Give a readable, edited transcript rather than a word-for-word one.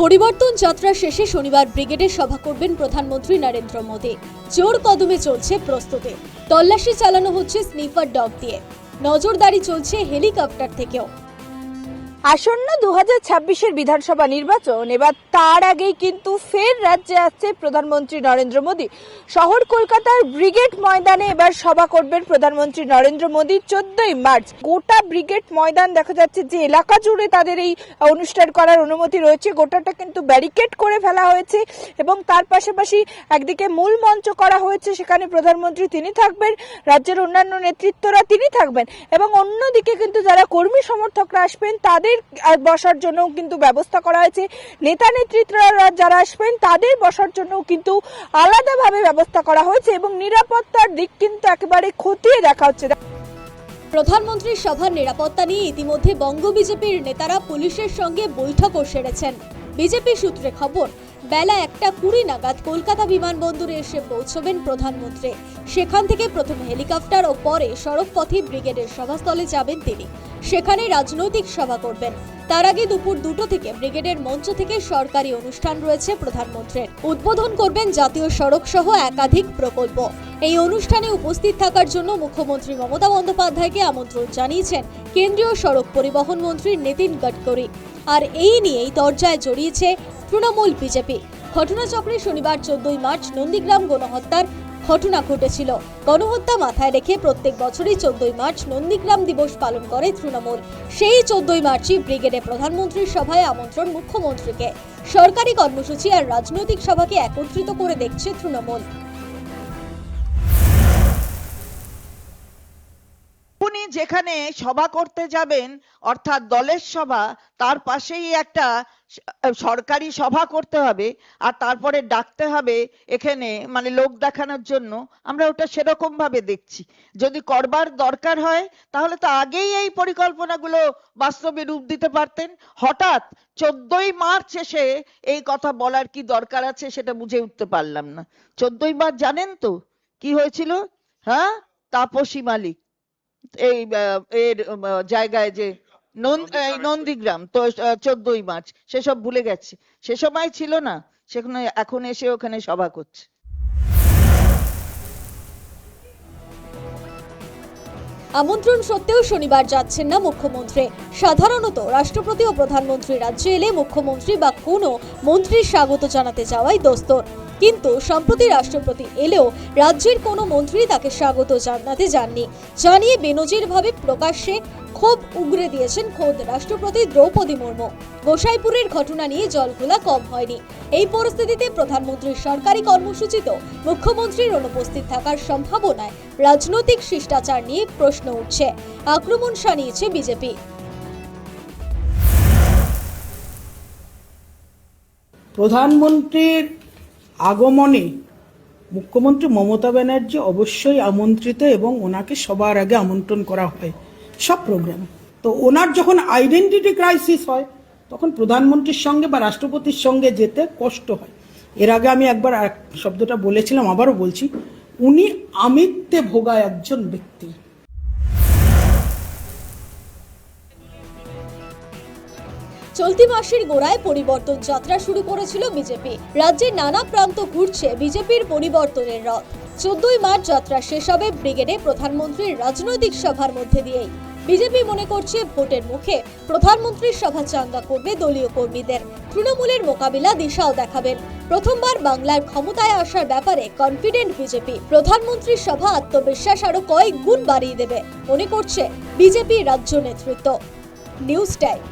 পরিবর্তন যাত্রা শেষে শনিবার ব্রিগেডে সভা করবেন প্রধানমন্ত্রী নরেন্দ্র মোদী। জোর কদমে চলছে প্রস্তুতি। তল্লাশি চালানো হচ্ছে স্নিফার ডগ দিয়ে, নজরদারি চলছে হেলিকপ্টার থেকেও। আসন্ন 2026-এর বিধানসভা নির্বাচন, এবার তার আগেই কিন্তু ফের রাজ্যে আসছে প্রধানমন্ত্রী নরেন্দ্র মোদী। শহর কলকাতার ব্রিগেড ময়দানে এবার সভা করবেন প্রধানমন্ত্রী নরেন্দ্র মোদী 14ই মার্চ। গোটা ব্রিগেড ময়দান দেখা যাচ্ছে যে এলাকা জুড়ে তাদের এই অনুষ্ঠান করার অনুমতি রয়েছে, গোটাটা কিন্তু ব্যারিকেড করে ফেলা হয়েছে এবং তার পাশাপাশি একদিকে মূল মঞ্চ করা হয়েছে, সেখানে প্রধানমন্ত্রী তিনি থাকবেন, রাজ্যের অন্যান্য নেতৃত্বরা তিনি থাকবেন এবং অন্যদিকে কিন্তু যারা কর্মী সমর্থকরা আসবেন তাদের বসার জন্য কিন্তু ব্যবস্থা করা হয়েছে। নেতা নেতৃত্বরা যারা আসবেন তাদের বসার জন্য কিন্তু আলাদাভাবে ব্যবস্থা করা হয়েছে এবং নিরাপত্তার দিক কিন্তু একেবারে খতিয়ে দেখা হচ্ছে। প্রধানমন্ত্রীর সভার নিরাপত্তা নিয়ে ইতিমধ্যে বঙ্গ বিজেপির নেতারা পুলিশের সঙ্গে বৈঠকও সেরেছেন। বিজেপি সূত্রে খবর, বেলা 1:20 নাগাদ কলকাতা বিমানবন্দরে এসে পৌঁছবেন প্রধানমন্ত্রী। সেখান থেকে প্রথমে হেলিকপ্টার ও পরে সড়ক পথে ব্রিগেডের সভাস্থলে যাবেন তিনি। সেখানে রাজনৈতিক সভা করবেন। তার আগে দুপুর 2টো থেকে ব্রিগেডের মঞ্চ থেকে সরকারি অনুষ্ঠান রয়েছে প্রধানমন্ত্রীর। উদ্বোধন করবেন জাতীয় সড়ক সহ একাধিক প্রকল্প। এই অনুষ্ঠানে উপস্থিত থাকার জন্য মুখ্যমন্ত্রী মমতা বন্দ্যোপাধ্যায়কে আমন্ত্রণ জানিয়েছেন কেন্দ্রীয় সড়ক পরিবহন মন্ত্রী নীতিন গডকরি। আর এই নিয়েই তরজায় জড়িয়েছে তৃণমূল বিজেপি। ঘটনাচক্রে শনিবার 14ই মার্চ নন্দীগ্রাম গণহত্যার ঘটনা ঘটেছিল। গণহত্যা মাথায় রেখে প্রত্যেক বছরই 14ই মার্চ নন্দীগ্রাম দিবস পালন করে তৃণমূল। সেই 14ই মার্চই ব্রিগেডে প্রধানমন্ত্রীর সভায় আমন্ত্রণ মুখ্যমন্ত্রীকে। সরকারি কর্মসূচি আর রাজনৈতিক সভাকে একত্রিত করে দেখছে তৃণমূল। উনি যেখানে সভা করতে যাবেন, অর্থাৎ দলের সভা, তার পাশেই একটা সরকারি সভা করতে হবে আর তারপরে ডাকতে হবে এখানে, মানে লোক দেখানোর জন্য। আমরা ওটা সেরকম ভাবে দেখছি। যদি করবার দরকার হয় তাহলে তো আগেই এই পরিকল্পনাগুলো বাস্তবে রূপ দিতে পারতেন। হঠাৎ 14ই মার্চ এসে এই কথা বলার কি দরকার আছে সেটা বুঝে উঠতে পারলাম না। 14ই মার্চ জানেন তো কি হয়েছিল? হ্যাঁ, তাপসী মালিক এই এর জায়গায় যে নন্দীগ্রাম, তো 14ই মার্চ সেসব ভুলে গেছে। সে সময় ছিল না, সেখানে এখন এসে ওখানে সভা করছে। আমন্ত্রণ সত্ত্বেও শনিবার যাচ্ছেন না মুখ্যমন্ত্রী। সাধারণত রাষ্ট্রপতি ও প্রধানমন্ত্রী রাজ্যে এলে মুখ্যমন্ত্রী বা কোনো মন্ত্রীর স্বাগত জানাতে যাওয়াই দস্তর। কিন্তু সম্প্রতি রাষ্ট্রপতি এলেও রাজ্যের কোনো মন্ত্রী তাকে স্বাগত জানাতে যাননি। জানিয়ে বেনজিরভাবে প্রকাশ্যে ক্ষোভ উগরে দিয়েছেন খোদ রাষ্ট্রপতি দ্রৌপদী মুর্মু। গোসাইপুরের ঘটনা নিয়ে জলঘোলা কম হয়নি। এই পরিস্থিতিতে প্রধানমন্ত্রীর সরকারি মুখ্যমন্ত্রীর অনুপস্থিত থাকার সম্ভাবনায় রাজনৈতিক শিষ্টাচার নিয়ে প্রশ্ন উঠছে। আক্রমণ শানিয়েছে বিজেপি। প্রধানমন্ত্রীর আগমনে মুখ্যমন্ত্রী মমতা ব্যানার্জি অবশ্যই আমন্ত্রিত এবং ওনাকে সবার আগে আমন্ত্রণ করা হয় সব প্রোগ্রাম। তো ওনার যখন আইডেন্টিটি ক্রাইসিস হয় তখন প্রধানমন্ত্রীর সঙ্গে বা রাষ্ট্রপতির সঙ্গে যেতে কষ্ট হয়। এর আগে আমি একবার শব্দটা বলেছিলাম, আবারও বলছি, উনি আমিত্বে ভোগা একজন ব্যক্তি। চলতি মাসের গোড়ায় পরিবর্তন যাত্রা শুরু করেছিল বিজেপি। রাজ্যের নানা প্রান্ত ঘুরছে বিজেপির পরিবর্তনের রথ। 14ই মার্চ যাত্রা শেষ হবে ব্রিগেডে প্রধানমন্ত্রীর রাজনৈতিক সভার মধ্যে দিয়েই। বিজেপি মনে করছে ভোটের মুখে প্রধানমন্ত্রীর সভা চাঙ্গা করবে দলীয় কর্মীদের। তৃণমূলের মোকাবিলা দিশাও দেখাবেন। প্রথমবার বাংলার ক্ষমতায় আসার ব্যাপারে কনফিডেন্ট বিজেপি। প্রধানমন্ত্রীর সভা আত্মবিশ্বাস আরো কয়েক গুণ বাড়িয়ে দেবে মনে করছে বিজেপি রাজ্য নেতৃত্ব। News time.